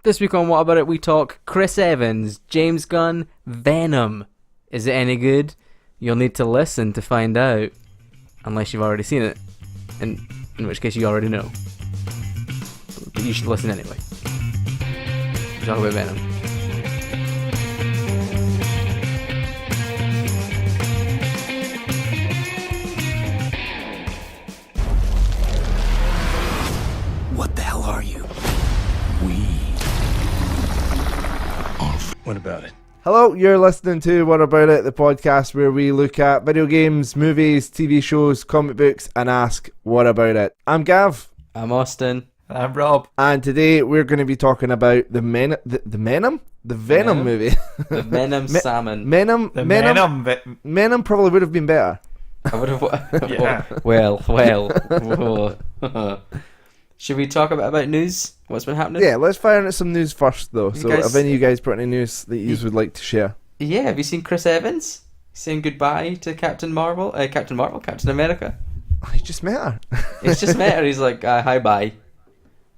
This week on What About It, we talk Chris Evans, James Gunn, Venom. Is it any good? You'll need to listen to find out, unless you've already seen it, in which case you already know. But you should listen anyway. We talk about Venom. What the hell are you? What about it? Hello, you're listening to What About It, the podcast where we look at video games, movies, TV shows, comic books, and ask, what about it? I'm Gav. I'm Austin. I'm Rob. And today we're going to be talking about the Venom movie. The Venom salmon. Venom probably would have been better. I would have... Yeah. Well. Should we talk about news? What's been happening? Yeah, let's fire into some news first, though. So, guys- have any of you guys brought any news that you would like to share? Yeah, have you seen Chris Evans saying goodbye to Captain America? Oh, you just met her. He's just met her. He's like, hi, bye.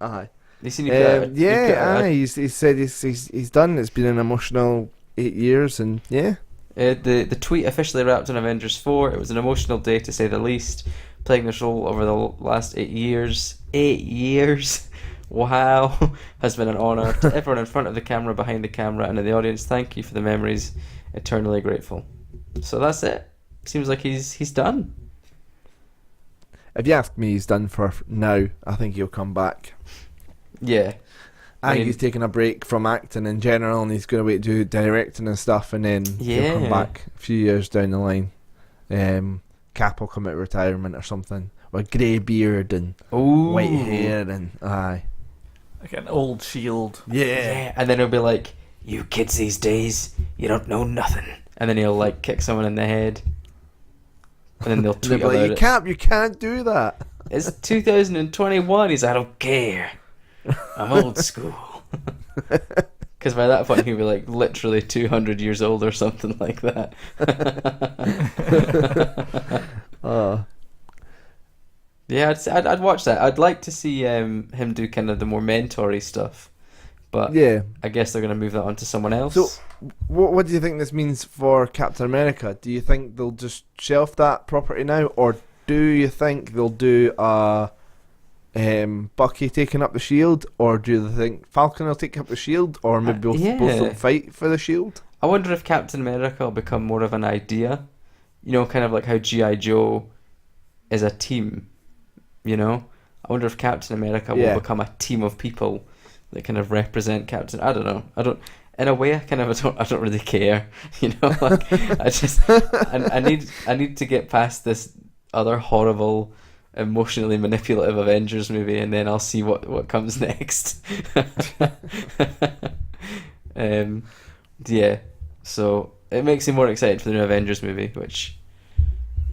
Aye. You seen him? He said he's done. It's been an emotional 8 years, and yeah. The tweet officially wrapped on Avengers 4. It was an emotional day, to say the least. Playing this role over the last 8 years. 8 years? Wow. Has been an honour. To everyone in front of the camera, behind the camera, and in the audience, thank you for the memories. Eternally grateful. So that's it. Seems like he's done. If you ask me, he's done for now. I think he'll come back. Yeah. I think he's taking a break from acting in general, and he's going to wait to do directing and stuff, and then he'll come back a few years down the line. Cap will come out of retirement or something, with grey beard and white hair, and aye. Like an old shield. Yeah. And then he'll be like, you kids these days, you don't know nothing. And then he'll like kick someone in the head. And then they'll tweet about it. You can't do that. It's 2021. He's like, I don't care. I'm old school. Because by that point he'll be like literally 200 years old or something like that. Yeah, I'd watch that. I'd like to see him do kind of the more mentor-y stuff. But yeah, I guess they're going to move that on to someone else. So, what do you think this means for Captain America? Do you think they'll just shelf that property now, or do you think they'll do Bucky taking up the shield, or do they think Falcon will take up the shield, or maybe both will fight for the shield? I wonder if Captain America will become more of an idea. You know, kind of like how G.I. Joe is a team. You know, I wonder if Captain America will become a team of people that kind of represent Captain. I don't know. In a way, I don't really care. You know, like I need to get past this other horrible, emotionally manipulative Avengers movie, and then I'll see what comes next. Yeah. So it makes me more excited for the new Avengers movie, which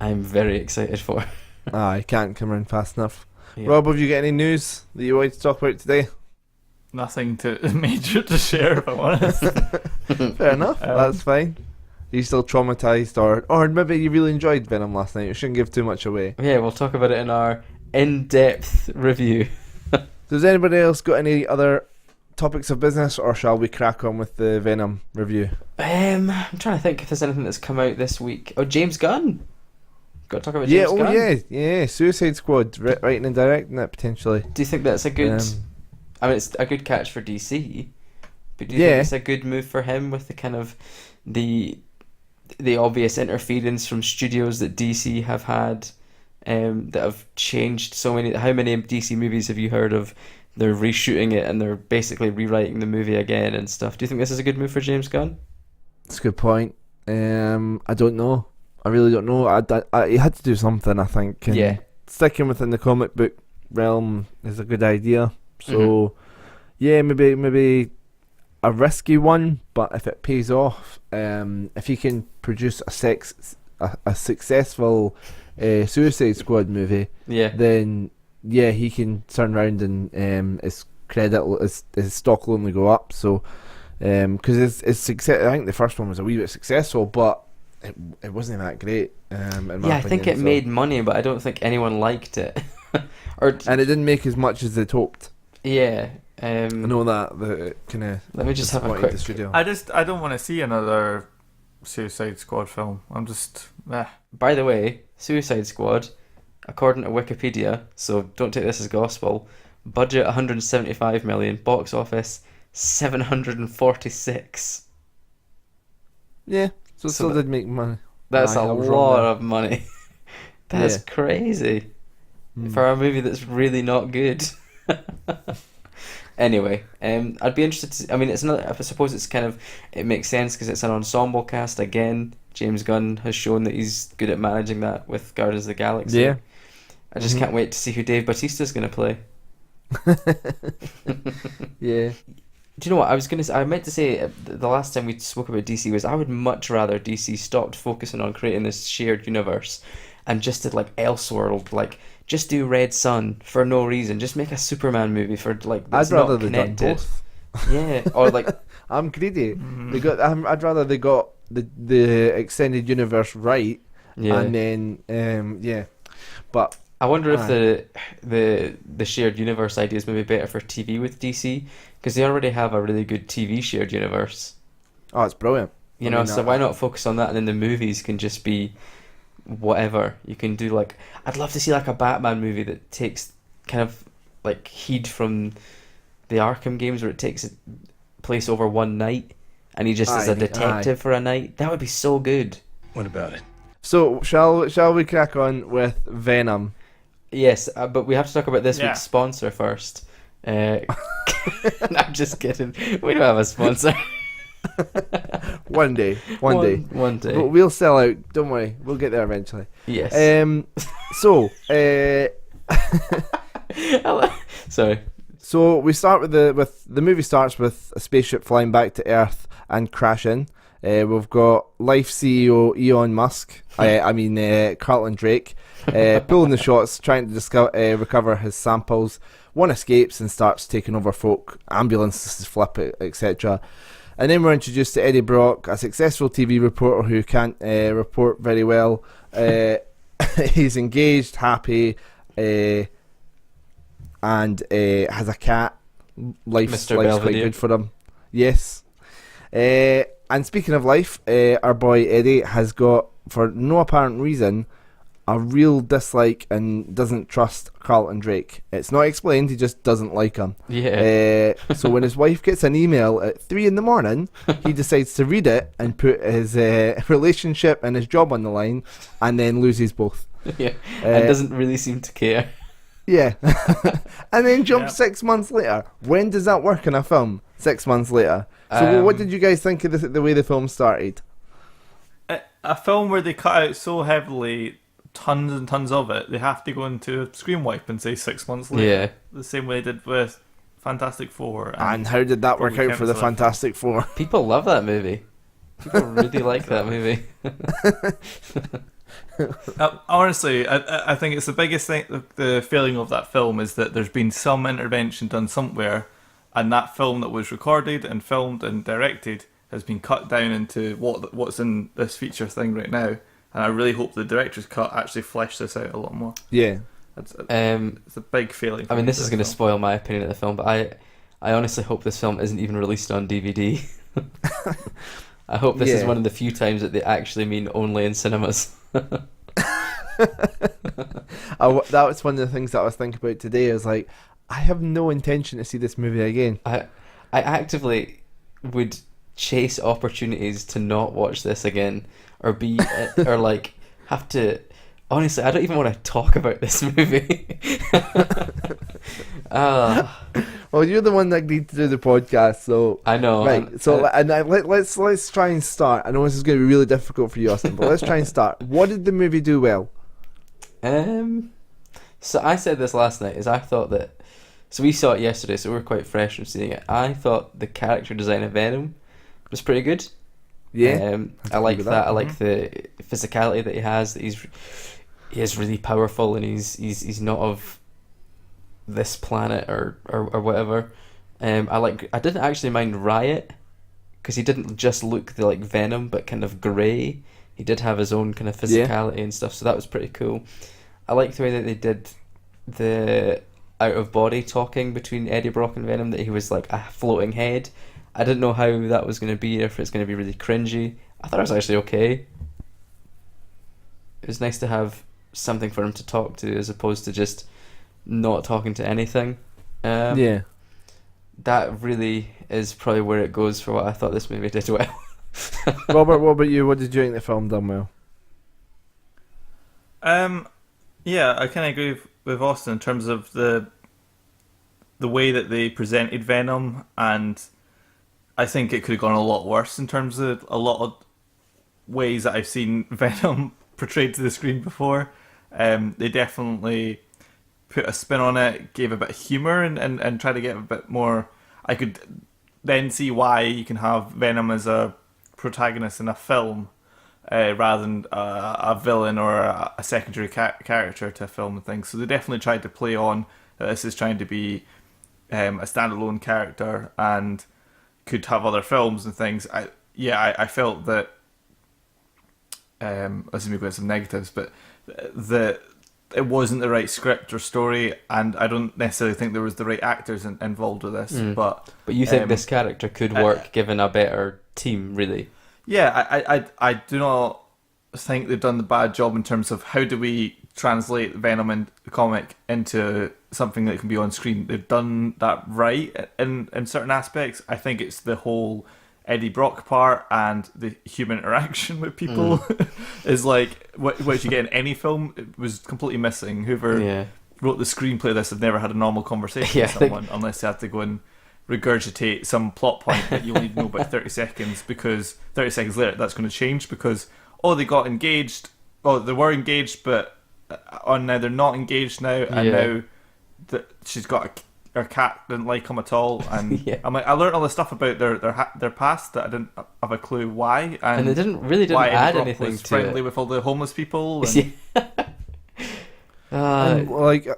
I'm very excited for. I can't come around fast enough. Yeah. Rob, have you got any news that you wanted to talk about today? Nothing major to share, if I'm honest. Fair enough. That's fine. Are you still traumatized, or maybe you really enjoyed Venom last night? You shouldn't give too much away. Yeah, we'll talk about it in our in-depth review. Does anybody else got any other topics of business, or shall we crack on with the Venom review? I'm trying to think if there's anything that's come out this week. Oh, James Gunn. Got to talk about James Gunn. Yeah. Suicide Squad, writing and directing it potentially. Do you think that's a good? I mean, it's a good catch for DC, but do you think it's a good move for him with the kind of the obvious interference from studios that DC have had, that have changed so many? How many DC movies have you heard of? They're reshooting it and they're basically rewriting the movie again and stuff. Do you think this is a good move for James Gunn? That's a good point. I don't know. I really don't know. He had to do something, I think. And sticking within the comic book realm is a good idea. So, maybe a risky one, but if it pays off, if he can produce a successful Suicide Squad movie, then he can turn around and his stock will only go up. So, because his success, I think the first one was a wee bit successful, but it wasn't that great. In my opinion, I think it made money, but I don't think anyone liked it. And it didn't make as much as they'd hoped. Yeah, I know that the kind of. Let me just have a quick. The studio. I don't want to see another Suicide Squad film. I'm just. By the way, Suicide Squad, according to Wikipedia, so don't take this as gospel. Budget 175 million, box office 746. Yeah, so still did make money. That's a lot of money. That's crazy for a movie that's really not good. Anyway, I'd be interested to. I mean, it's not. I suppose it's kind of. It makes sense because it's an ensemble cast again. James Gunn has shown that he's good at managing that with Guardians of the Galaxy. Yeah. I just can't wait to see who Dave Bautista's going to play. Yeah. Do you know what I meant to say the last time we spoke about DC was I would much rather DC stopped focusing on creating this shared universe and just did like Elseworld, like just do Red Sun for no reason, just make a Superman movie for like that's I'd rather not they done connected. both. Yeah, or like I'm greedy. They got. I'd rather they got the extended universe right, and then but. I wonder if the shared universe idea is maybe better for TV with DC because they already have a really good TV shared universe. Oh, it's brilliant. You know, so why not focus on that and then the movies can just be whatever. You can do like I'd love to see like a Batman movie that takes kind of like heed from the Arkham games where it takes place over one night and he just is a detective for a night. That would be so good. What about it? So shall we crack on with Venom? Yes, but we have to talk about this week's sponsor first. I'm just kidding. We don't have a sponsor. One day. One day. But we'll sell out. Don't worry. We'll get there eventually. Yes. So. Sorry. So we start with the movie starts with a spaceship flying back to Earth and crashing. We've got Life CEO Elon Musk. Carlton Drake. Pulling the shots, trying to recover his samples. One escapes and starts taking over folk. Ambulances flip, etc. And then we're introduced to Eddie Brock, a successful TV reporter who can't report very well. He's engaged, happy, and has a cat. Life's quite good for him. Yes. And speaking of life, our boy Eddie has got, for no apparent reason, a real dislike and doesn't trust Carlton Drake. It's not explained, he just doesn't like him. Yeah. So when his wife gets an email at 3 a.m, he decides to read it and put his relationship and his job on the line and then loses both. Yeah, and doesn't really seem to care. Yeah. And then jump 6 months later. When does that work in a film? 6 months later. So what did you guys think of the way the film started? A film where they cut out so heavily tons and tons of it, they have to go into a screen wipe and say 6 months later. Yeah. The same way they did with Fantastic Four. And how did that work out for the Fantastic Four? People love that movie. People really like that movie. Honestly, I think it's the biggest thing. The failing of that film is that there's been some intervention done somewhere, and that film that was recorded and filmed and directed has been cut down into what's in this feature thing right now. And I really hope the director's cut actually fleshed this out a lot more. Yeah. It's a big failing. I mean, this is going to spoil my opinion of the film, but I honestly hope this film isn't even released on DVD. I hope this is one of the few times that they actually mean only in cinemas. That was one of the things that I was thinking about today. I was like, I have no intention to see this movie again. I actively would chase opportunities to not watch this again, or be or like have to. Honestly, I don't even want to talk about this movie. Well, you're the one that agreed to do the podcast, so I know. Right. Let's try and start. I know this is going to be really difficult for you, Austin, but let's try and start. What did the movie do well? So I said this last night. I thought that. So we saw it yesterday, so we were quite fresh from seeing it. I thought the character design of Venom was pretty good. Yeah. I like that. I like the physicality that he has. That he is really powerful, and he's not of this planet or whatever. I didn't actually mind Riot, because he didn't just look like Venom, but kind of grey. He did have his own kind of physicality and stuff, so that was pretty cool. I liked the way that they did out of body talking between Eddie Brock and Venom, that he was like a floating head. I didn't know how that was going to be, or if it's going to be really cringy. I thought it was actually okay. It was nice to have something for him to talk to as opposed to just not talking to anything. Yeah. That really is probably where it goes for what I thought this movie did well. Robert, what about you? What did you think the film done well? Yeah, I kind of agree with Austin in terms of the way that they presented Venom, and I think it could have gone a lot worse in terms of a lot of ways that I've seen Venom portrayed to the screen before. They definitely put a spin on it, gave a bit of humour, and tried to get a bit more. I could then see why you can have Venom as a protagonist in a film rather than a villain or a secondary character to a film and things. So they definitely tried to play on that this is trying to be a standalone character and could have other films and things. I felt that let's me go into some negatives, but that it wasn't the right script or story, and I don't necessarily think there was the right actors involved with this. But you think this character could work given a better team, really? Yeah, I do not think they've done the bad job in terms of how do we translate Venom in the comic into something that can be on screen. They've done that right in certain aspects. I think it's the whole Eddie Brock part and the human interaction with people is like what you get in any film. It was completely missing. Whoever wrote the screenplay of this have never had a normal conversation with someone unless they had to go and regurgitate some plot point that you only know about 30 seconds, because 30 seconds later that's going to change because they got engaged, they were engaged, but now they're not engaged now, and now that she's got her cat didn't like him at all, and I'm like, I learned all this stuff about their past that I didn't have a clue why, and they didn't add anything was to friendly it with all the homeless people, and and, like,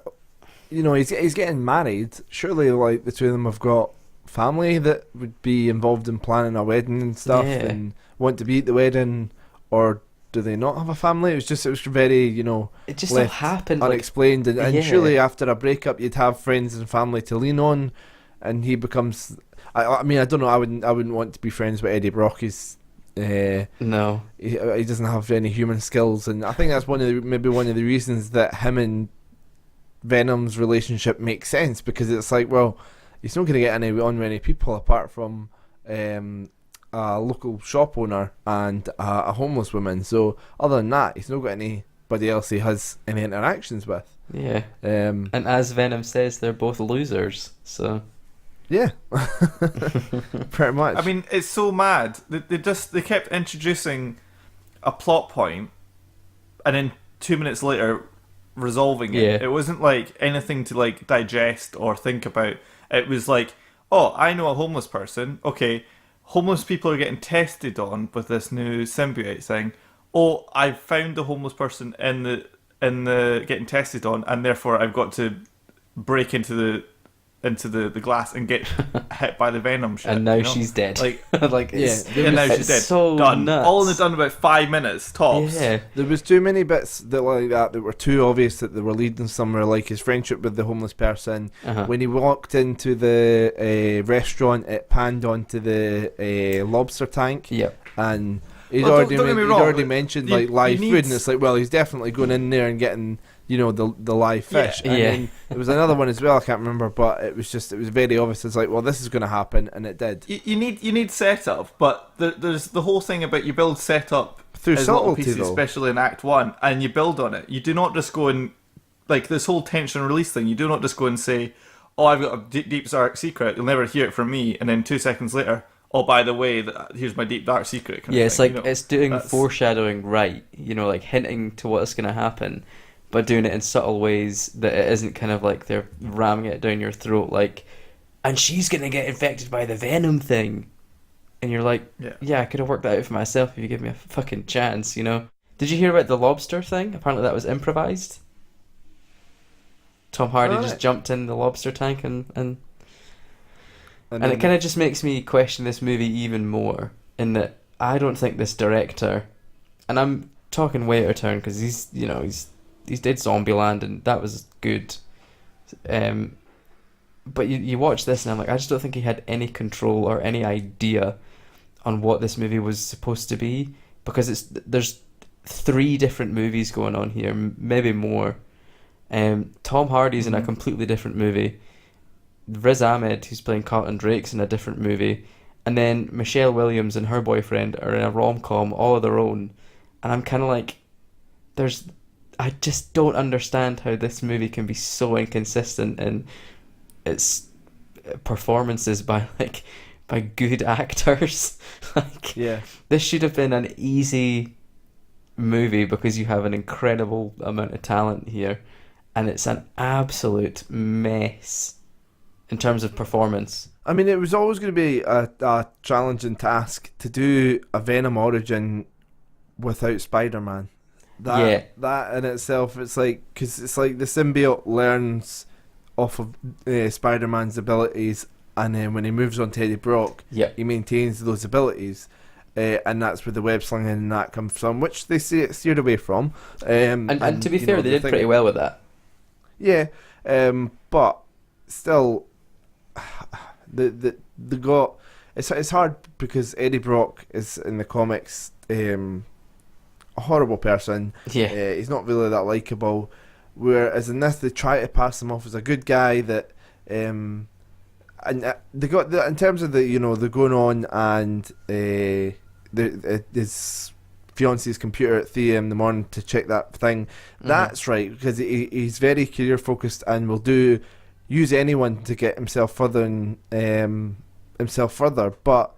you know, he's getting married. Surely, like, the two of them have got family that would be involved in planning a wedding and stuff, and want to be at the wedding, or do they not have a family? It was very, you know, it just all happened unexplained, and surely after a breakup you'd have friends and family to lean on, and he becomes. I mean, I don't know. I wouldn't want to be friends with Eddie Brock. He's no, he doesn't have any human skills, and I think that's maybe one of the reasons that him and Venom's relationship makes sense, because it's like, well, he's not going to get on with any people apart from a local shop owner and a homeless woman. So other than that, he's not got anybody else he has any interactions with. Yeah. And as Venom says, they're both losers. So yeah, pretty much. I mean, it's so mad. They kept introducing a plot point, and then 2 minutes later resolving it. Yeah. It wasn't like anything to like digest or think about. It was like, oh, I know a homeless person. Okay, homeless people are getting tested on with this new symbiote thing. Oh, I found the homeless person in the getting tested on, and therefore I've got to break into the glass and get hit by the Venom shit. And now she's dead. Like, and now she's dead. So done. Nuts. All done about 5 minutes tops. Yeah. There was too many bits that were too obvious that they were leading somewhere, like his friendship with the homeless person. When he walked into the restaurant, it panned onto the lobster tank. Yep. And he'd Well, already don't get me wrong, already mentioned like live he food, and it's like, well, he's definitely going in there and getting, you know, the live fish. And then there was another one as well, I can't remember, but it was very obvious. It's like, well, this is going to happen, and it did. You need setup, but there's the whole thing about you build setup through as subtlety, little pieces, though. especially in Act 1, and you build on it. You do not just go and, like, this whole tension release thing, you do not just go and say, oh, I've got a deep dark secret, you'll never hear it from me, and then 2 seconds later, oh, by the way, here's my deep dark secret. It's like, it's doing foreshadowing right, you know, like hinting to what's going to happen, but doing it in subtle ways that it isn't kind of like they're ramming it down your throat, like, and she's going to get infected by the Venom thing. And you're like, yeah, I could have worked that out for myself if you give me a fucking chance, you know? Did you hear about the lobster thing? Apparently that was improvised. Tom Hardy just jumped in the lobster tank and it kind of just makes me question this movie even more, in that I don't think this director, and I'm talking way out of turn because he's did Zombieland and that was good, But you watch this and I'm like, I just don't think he had any control or any idea on what this movie was supposed to be, because there's 3 different movies going on here, maybe more. Tom Hardy's in a completely different movie. Riz Ahmed, who's playing Carlton Drake's in a different movie, and then Michelle Williams and her boyfriend are in a rom-com all of their own, and I'm kind of like, I just don't understand how this movie can be so inconsistent in its performances by good actors. This should have been an easy movie because you have an incredible amount of talent here, and it's an absolute mess in terms of performance. I mean, it was always going to be a challenging task to do a Venom origin without Spider-Man. That in itself, it's like, because it's like the symbiote learns off of Spider-Man's abilities, and then when he moves on to Eddie Brock, he maintains those abilities. And that's where the web slinging and that comes from, which they steered away from. And to be fair, they did pretty well with that. Yeah, but still, the got it's hard because Eddie Brock is in the comics a horrible person. He's not really that likable. Whereas in this, they try to pass him off as a good guy that, and they got in terms of they're going on and his fiance's computer at 3 a.m. in the morning to check that thing. That's right, because he's very career focused and will use anyone to get himself further but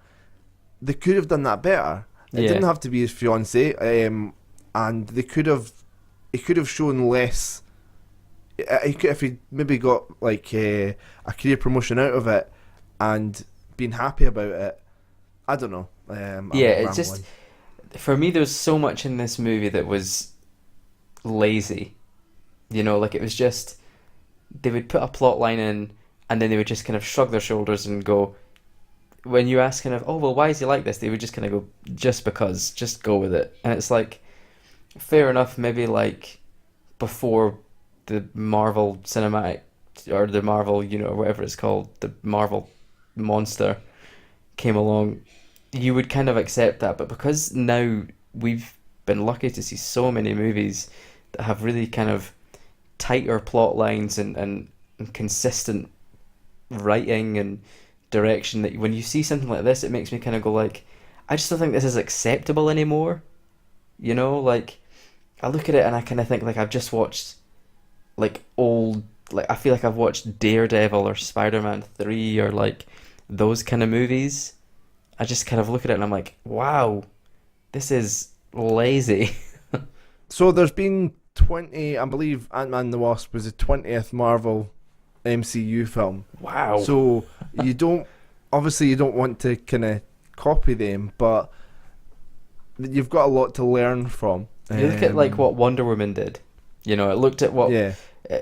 they could have done that better. It didn't have to be his fiance, and he could have shown less. If he maybe got a career promotion out of it and been happy about it, I don't know. It's just, for me, there was so much in this movie that was lazy. It was just, they would put a plot line in and then they would just kind of shrug their shoulders and go, when you ask kind of, oh, well, why is he like this? They would just kind of go, just because, just go with it. And it's like, fair enough, maybe before the Marvel Cinematic, or the Marvel, whatever it's called, the Marvel monster came along, you would kind of accept that. But because now we've been lucky to see so many movies that have really kind of tighter plot lines and consistent writing and direction, that when you see something like this, it makes me kind of go I just don't think this is acceptable anymore. I look at it and I kind of think I've just watched old, I feel like I've watched Daredevil or Spider-Man 3 or those kind of movies. I just kind of look at it and I'm like, wow, this is lazy. So there's been 20, I believe Ant-Man and the Wasp was the 20th Marvel MCU film. Wow. So you don't want to kind of copy them, but you've got a lot to learn from. You look at what Wonder Woman did. It looked at what... Yeah.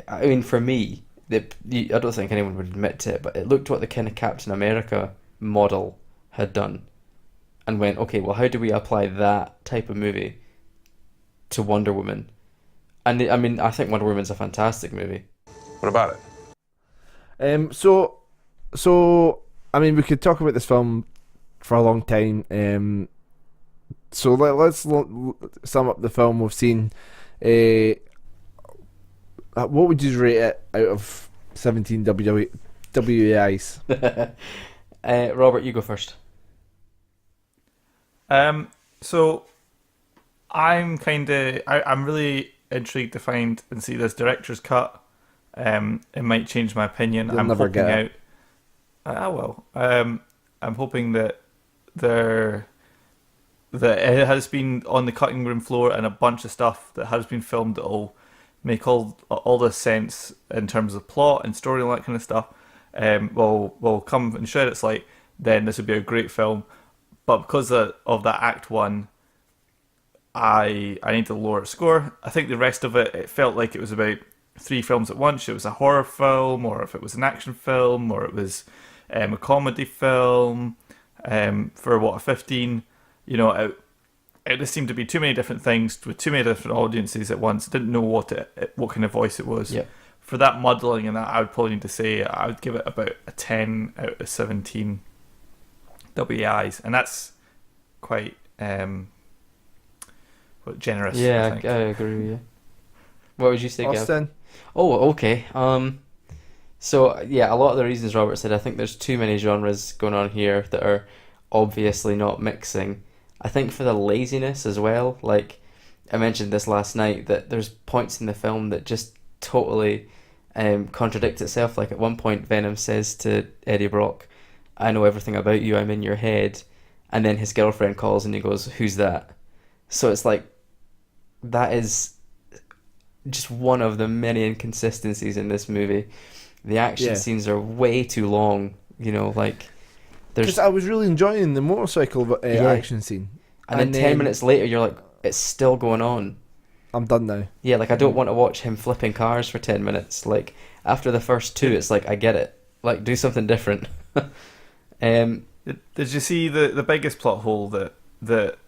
I mean, for me, I don't think anyone would admit to it, but it looked what the kind of Captain America model had done and went, okay, well, how do we apply that type of movie to Wonder Woman? And I mean, I think Wonder Woman's a fantastic movie. What about it? So I mean, we could talk about this film for a long time. So let's sum up the film we've seen. What would you rate it out of 17 WAIs? Robert, you go first. So I'm really intrigued to find and see this director's cut. It might change my opinion. You'll never get it. I will. I'm hoping that it has been on the cutting room floor and a bunch of stuff that has been filmed that will make all this sense in terms of plot and story and that kind of stuff. Will come and share its light. Then this would be a great film. But because of that Act 1, I need to lower its score. I think the rest of it felt like it was about 3 films at once. It was a horror film, or if it was an action film, or it was a comedy film. For a 15, it just seemed to be too many different things with too many different audiences at once. I didn't know what kind of voice it was for that muddling and that, I would probably need to say I would give it about a 10 out of 17 WEIs, and that's quite generous. Yeah, I think. I agree with you. What would you say, Gav? Austin? Oh, okay. So yeah, a lot of the reasons Robert said, I think there's too many genres going on here that are obviously not mixing. I think for the laziness as well, like I mentioned this last night, that there's points in the film that just totally contradict itself. Like at one point, Venom says to Eddie Brock, "I know everything about you. I'm in your head," and then his girlfriend calls and he goes, "Who's that?" So it's like that is just one of the many inconsistencies in this movie. The action scenes are way too long. You know, like because I was really enjoying the motorcycle action scene, and then 10 minutes later, you're like, it's still going on. I'm done now. Yeah, like I don't want to watch him flipping cars for 10 minutes. Like after the first two, it's like I get it. Like do something different. Did you see the biggest plot hole that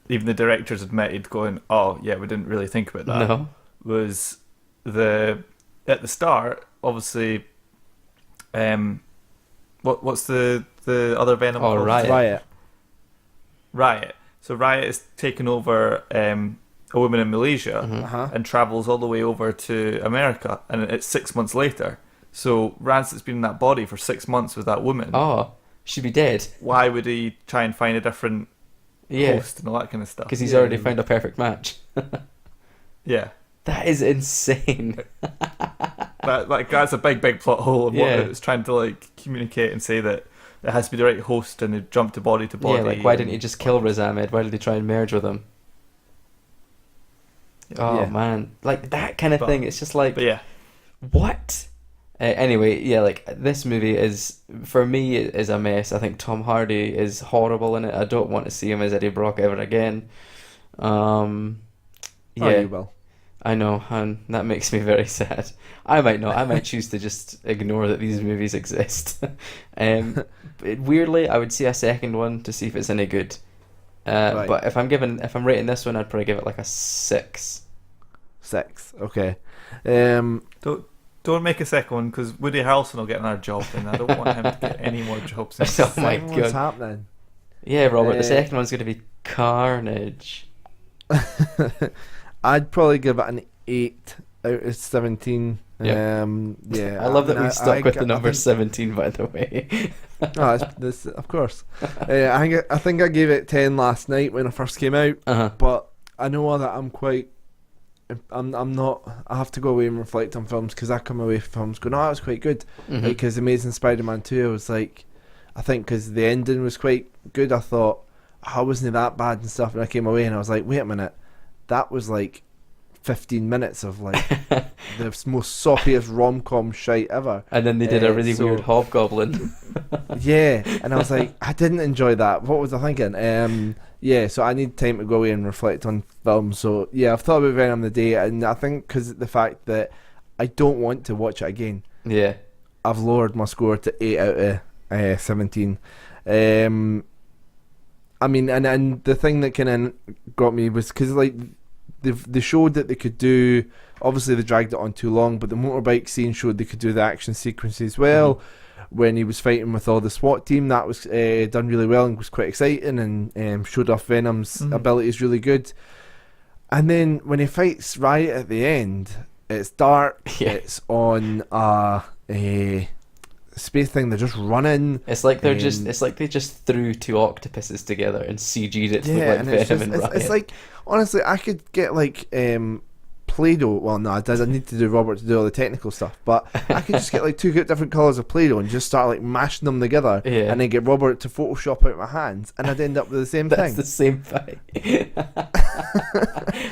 even the directors admitted, going, "Oh yeah, we didn't really think about that." No. Was at the start, obviously. What's the other Venom? Oh, called? Riot. So Riot is taken over a woman in Malaysia Mm-hmm. and travels all the way over to America, and it's 6 months later. So Rancett's been in that body for 6 months with that woman. Oh, she'd be dead. Why would he try and find a different host and all that kind of stuff? Because he's already found a perfect match. Yeah. That is insane. That's a big plot hole in what Yeah. it's trying to like communicate and say that it has to be the right host and they jump to body to body. Yeah, like why didn't he just kill Riz Ahmed? Why did he try and merge with him? Oh man, like that kind of thing. It's just like, but yeah, what? Anyway, yeah, like this movie is, for me, is a mess. I think Tom Hardy is horrible in it. I don't want to see him as Eddie Brock ever again. Yeah, you will. I know, and that makes me very sad. I might not. I might choose to just ignore that these movies exist. Weirdly, I would see a second one to see if it's any good. Right. But if I'm rating this one, I'd probably give it like a 6. 6. Okay. Don't make a second one because Woody Harrelson will get another job, and I don't want him to get any more jobs. Oh my god! What's happening? Yeah, Robert. The second one's going to be carnage. I'd probably give it an 8 out of 17. Yep. Yeah. I love that we've stuck with the number 17, by the way. This, of course. I think I gave it 10 last night when it first came out. But I know that I'm not. I have to go away and reflect on films because I come away from films going, "Oh, that was quite good." Because Amazing Spider-Man 2, I was like, I think because the ending was quite good, I thought, "Oh, wasn't that bad and stuff?" And I came away and I was like, "Wait a minute, that was like 15 minutes of like the most soppiest rom-com shite ever." And then they did a really weird hobgoblin. Yeah, and I was like, I didn't enjoy that. What was I thinking? Yeah, so I need time to go away and reflect on film. So yeah, I've thought about Venom the Day, and I think because the fact that I don't want to watch it again. Yeah, I've lowered my score to 8 out of 17. I mean, and the thing that kind of got me was because like they showed that they could do. Obviously, they dragged it on too long, but the motorbike scene showed they could do the action sequences well. When he was fighting with all the SWAT team, that was done really well and was quite exciting, and showed off Venom's abilities really good. And then when he fights Riot at the end, it's dark. Yeah. It's on a space thing. They're just running. it's like they just threw 2 octopuses together and CG'd it to look like and Venom and Riot. it's like, honestly, I could get like Play-Doh. Well, no, I need to do Robert to do all the technical stuff, but I could just get like 2 different colours of Play-Doh and just start like mashing them together, and then get Robert to Photoshop out my hands, and I'd end up with the same That's thing. the same fight.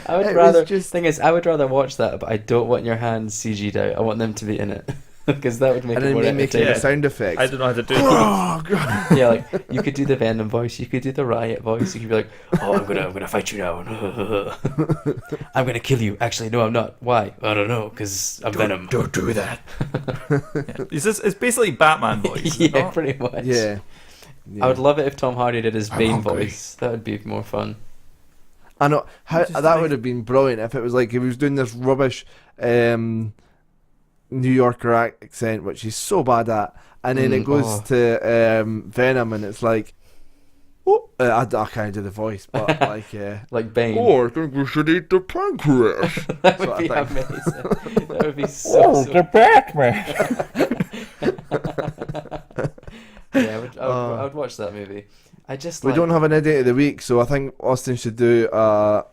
I would rather. Thing is, I would rather watch that, but I don't want your hands CG'd out. I want them to be in it. Because that would make it more entertaining. The sound effects. I don't know how to do it. Oh, God. Yeah, like you could do the Venom voice, you could do the Riot voice, you could be like, "Oh, I'm gonna fight you now. I'm gonna kill you. Actually, no, I'm not. Why? I don't know. Because I'm Venom. Don't do that." It's basically Batman voice. Yeah, pretty much. Yeah. I would love it if Tom Hardy did his Bane voice. That would be more fun. I know that would have been brilliant if it was like he was doing this rubbish New Yorker accent, which he's so bad at, and then it goes to Venom, and it's like, oh, I can't do the voice, but like, like Bane. Oh, I think we should eat the pancreas. That would be amazing. That would be so. The Batman. Yeah, I would watch that movie. We don't have an idiot of the week, so I think Austin should do a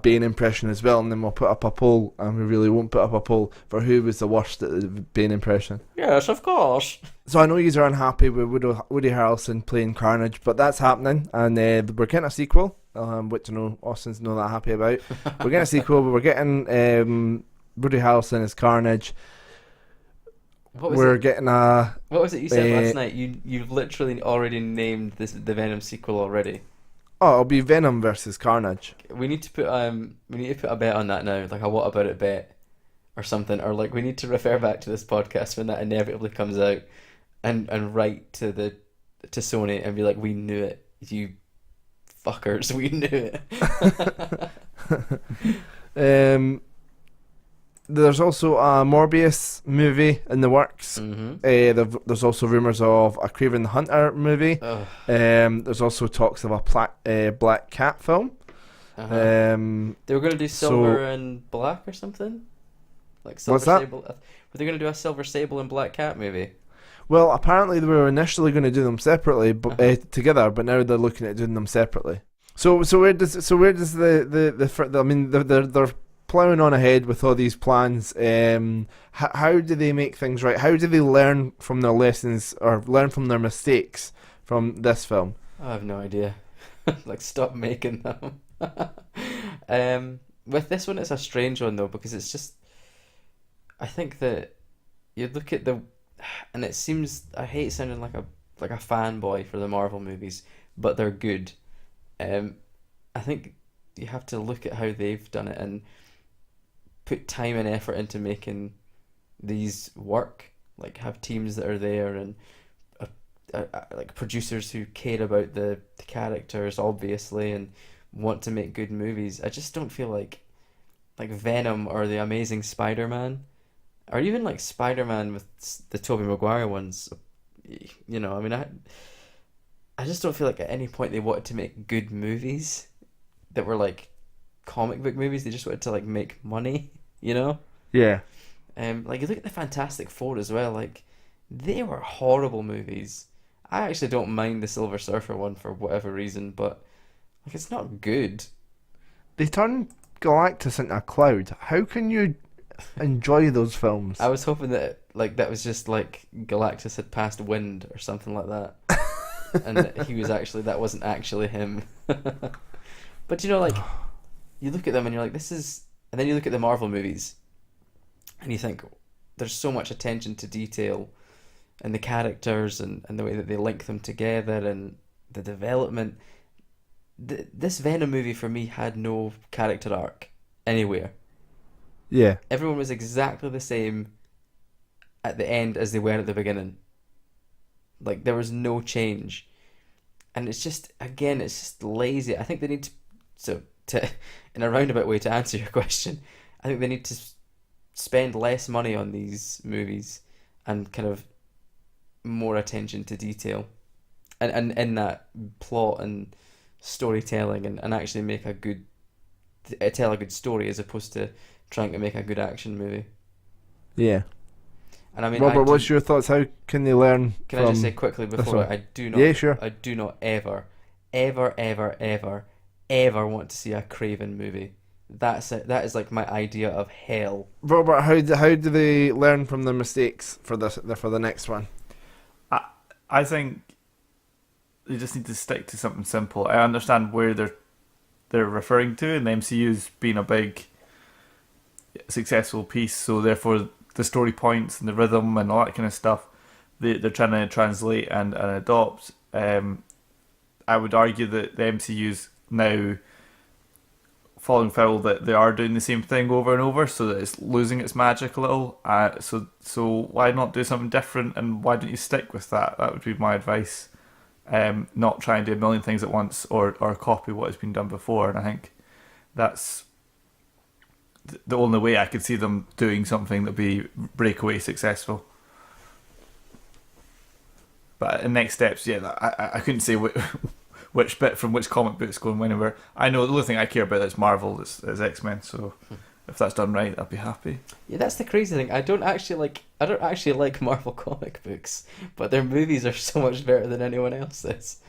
Bane impression as well, and then we'll put up a poll, and we really won't put up a poll for who was the worst at the Bane impression. Yes, of course. So I know you are unhappy with Woody Harrelson playing Carnage, but that's happening, and we're getting a sequel, which I know Austin's not that happy about. We're getting a sequel, but we're getting Woody Harrelson as Carnage. What was it you said last night? You've literally already named the Venom sequel already. Oh, it'll be Venom versus Carnage. We need to put a bet on that now, like a what about it bet or something, or like we need to refer back to this podcast when that inevitably comes out, and write to Sony and be like, we knew it, you fuckers, we knew it. There's also a Morbius movie in the works. Mm-hmm. There's also rumours of a Kraven the Hunter movie. There's also talks of a Black Cat film. Uh-huh. They were going to do Silver and Black or something? Like Silver What's that? Sable. Were they going to do a Silver Sable and Black Cat movie? Well, apparently they were initially going to do them separately, but together. But now they're looking at doing them separately. So where does they're ploughing on ahead with all these plans. How do they make things right? How do they learn from their lessons or learn from their mistakes from this film? I have no idea. Like, stop making them. With this one, it's a strange one though, because it's just, I think that you look at and it seems, I hate sounding like a fanboy for the Marvel movies, but they're good. I think you have to look at how they've done it and put time and effort into making these work. Like, have teams that are there and like producers who care about the characters, obviously, and want to make good movies. I just don't feel like Venom or the Amazing Spider-Man, or even like Spider-Man with the Tobey Maguire ones. You know, I mean, I just don't feel like at any point they wanted to make good movies that were like comic book movies. They just wanted to like make money, you know? Yeah. Like, you look at the Fantastic Four as well. Like, they were horrible movies. I actually don't mind the Silver Surfer one for whatever reason, but like, it's not good. They turned Galactus into a cloud. How can you enjoy those films? I was hoping that that was just like Galactus had passed wind or something like that, and that wasn't actually him. But you know, like, you look at them and you're like, this is, and then you look at the Marvel movies, and you think there's so much attention to detail, and the characters and the way that they link them together and the development. This Venom movie for me had no character arc anywhere. Yeah. Everyone was exactly the same at the end as they were at the beginning. Like, there was no change. And it's just lazy. I think they need to in a roundabout way to answer your question, I think they need to spend less money on these movies and kind of more attention to detail. And in that plot and storytelling and actually tell a good story as opposed to trying to make a good action movie. Yeah. And I mean, Robert, what's your thoughts? How can they learn? Can I just say quickly before I do not? Yeah, sure. I do not ever want to see a Craven movie. That's it. That is like my idea of hell. Robert, how do they learn from their mistakes for the next one? I think they just need to stick to something simple. I understand where they're referring to, and the MCU's been a big successful piece, so therefore the story points and the rhythm and all that kind of stuff they're trying to translate and adopt. I would argue that the MCU's now falling foul that they are doing the same thing over and over, so that it's losing its magic a little. So why not do something different, and why don't you stick with that? That would be my advice. Not try and do a million things at once or copy what has been done before. And I think that's the only way I could see them doing something that'd be breakaway successful. But in next steps, I couldn't say which bit from which comic book's going whenever. I know the only thing I care about is Marvel, is X-Men. So if that's done right, I'll be happy. Yeah, that's the crazy thing. I don't actually like Marvel comic books, but their movies are so much better than anyone else's.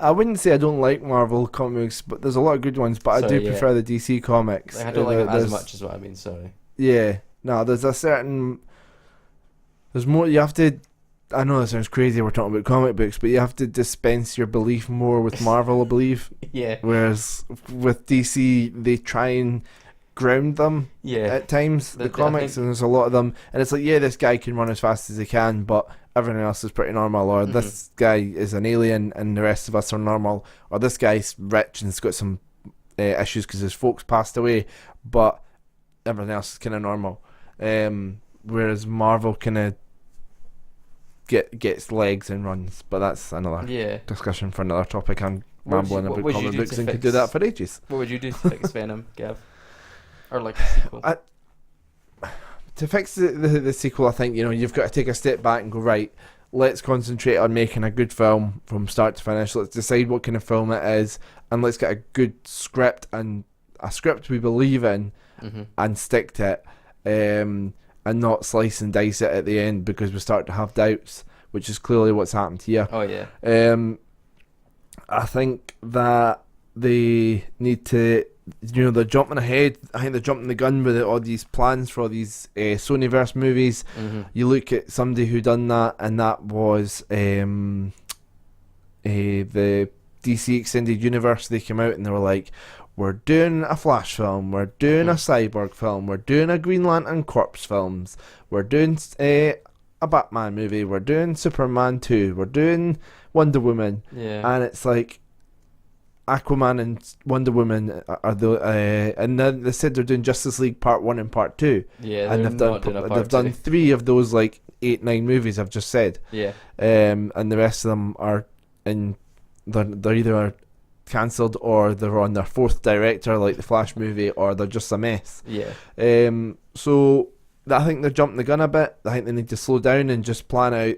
I wouldn't say I don't like Marvel comics, but there's a lot of good ones. But I do prefer the DC comics. Like, I don't like them as much as what I mean. Sorry. Yeah, no, there's more. You have to. I know that sounds crazy. We're talking about comic books, but you have to dispense your belief more with Marvel, I believe. Yeah. Whereas with DC, they try and ground them. Yeah. At times, the comics, and there's a lot of them, and it's like, yeah, this guy can run as fast as he can, but everyone else is pretty normal, or this guy is an alien and the rest of us are normal, or this guy's rich and has got some issues because his folks passed away, but everyone else is kind of normal. Whereas Marvel kind of gets legs and runs, but that's another discussion for another topic. I'm rambling about comic books and could do that for ages. What would you do to fix Venom, Gav? Or like a sequel? To fix the sequel, I think, you've got to take a step back and go, right, let's concentrate on making a good film from start to finish. Let's decide what kind of film it is, and let's get a good script, and a script we believe in, and stick to it, and not slice and dice it at the end because we start to have doubts, which is clearly what's happened here. Oh, yeah. I think that they need to... they're jumping ahead. I think they're jumping the gun with all these plans for all these Sonyverse movies. You look at somebody who done that, and that was the DC Extended Universe. They came out and they were like, we're doing a Flash film, we're doing a Cyborg film, we're doing a Green Lantern Corps films, we're doing a Batman movie, we're doing Superman 2, we're doing Wonder Woman. Yeah. And it's like, Aquaman and Wonder Woman are the and then they said they're doing Justice League Part 1 and Part 2. Yeah, and they've done 3 of those, like 8-9 movies I've just said. Yeah. And the rest of them are they're either cancelled or they're on their 4th director, like the Flash movie, or they're just a mess. Yeah. So I think they're jumping the gun a bit. I think they need to slow down and just plan out,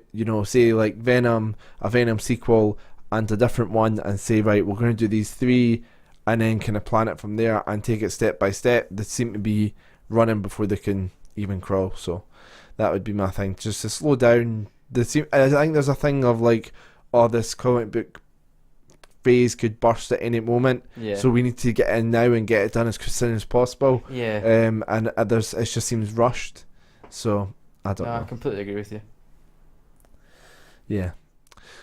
say like a Venom sequel and a different one, and say, right, we're going to do these 3, and then kind of plan it from there and take it step by step. They seem to be running before they can even crawl, so that would be my thing, just to slow down. I think there's a thing of like, this comic book phase could burst at any moment, so we need to get in now and get it done as soon as possible. And it just seems rushed, so I don't know. I completely agree with you. Yeah.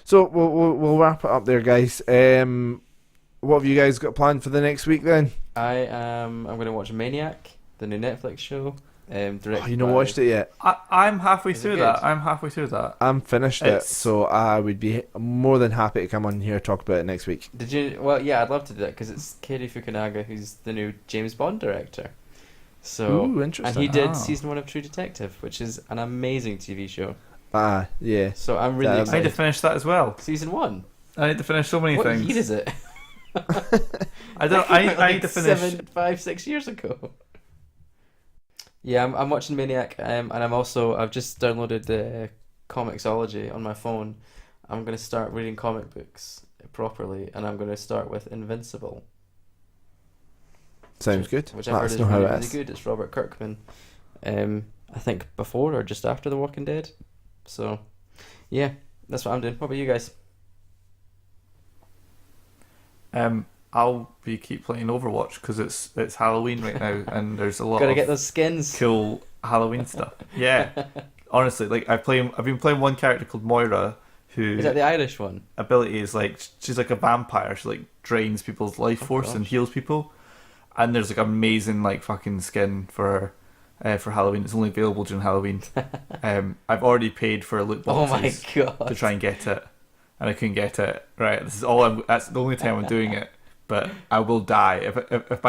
So we'll wrap it up there, guys. What have you guys got planned for the next week then? I'm going to watch Maniac, the new Netflix show. You not watched it yet? I'm halfway through that. I'm finished it, so I would be more than happy to come on here and talk about it next week. Did you? Well, yeah, I'd love to do that because it's Cary Fukunaga who's the new James Bond director. So, ooh, interesting. And he did season 1 of True Detective, which is an amazing TV show. Yeah. So I'm really excited. I need to finish that as well. Season 1. I need to finish so many things. What year is it? I need to finish 5-6 years ago. Yeah, I'm watching Maniac, and I've just downloaded the Comixology on my phone. I'm going to start reading comic books properly, and I'm going to start with Invincible. Sounds good. Which I've heard is really good. It's Robert Kirkman. I think before or just after The Walking Dead. So, yeah, that's what I'm doing. What about you guys? I'll keep playing Overwatch because it's Halloween right now, and there's a lot. Gotta get those skins. Cool Halloween stuff. Yeah, honestly, like I've been playing one character called Moira, who is that the Irish one? Ability is like she's like a vampire. She like drains people's life force and heals people, and there's like amazing like fucking skin for Halloween. It's only available during Halloween. I've already paid for loot boxes to try and get it, and I couldn't get it. Right, that's the only time I'm doing it. But I will die if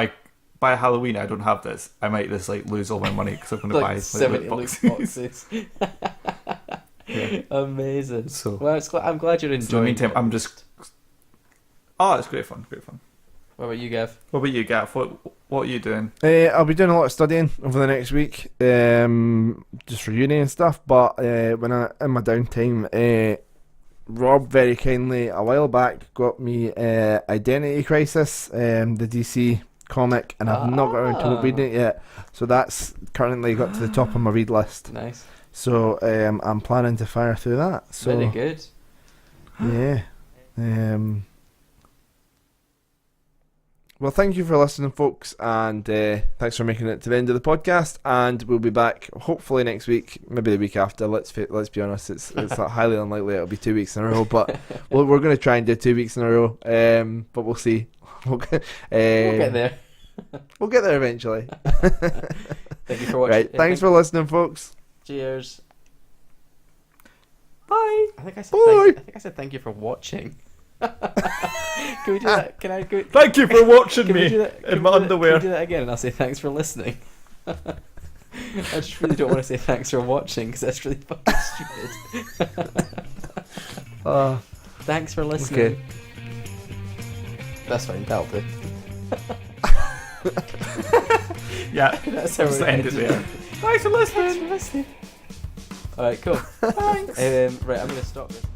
by Halloween I don't have this. I might just like lose all my money because I'm going to buy 70 loot boxes. Yeah. Amazing. So, well, I'm glad you're enjoying. So in the meantime, it. I'm just. Oh, it's great fun. What about you, Gav? What about you, Gav? What are you doing? I'll be doing a lot of studying over the next week, just for uni and stuff. But when in my downtime, Rob very kindly a while back got me Identity Crisis, the DC comic, and I've not got around to reading it yet. So that's currently got to the top of my read list. Nice. So I'm planning to fire through that. So very good. Yeah. Well, thank you for listening, folks, and thanks for making it to the end of the podcast. And we'll be back hopefully next week, maybe the week after. Let's be honest, it's highly unlikely it'll be 2 weeks in a row, but we're going to try and do 2 weeks in a row. But we'll see. We'll get there. We'll get there eventually. Thank you for watching. Right, thanks for listening, folks. Cheers. Bye. I think I said thank you for watching. Can we do that? Can I go? Thank you for watching me in my underwear. Can we do that again? And I'll say thanks for listening. I just really don't want to say thanks for watching because that's really fucking stupid. Thanks for listening. Okay. That's fine. That'll do. Yeah, that's how we end it there. Thanks for listening. All right, cool. Thanks. Right, I'm gonna stop this.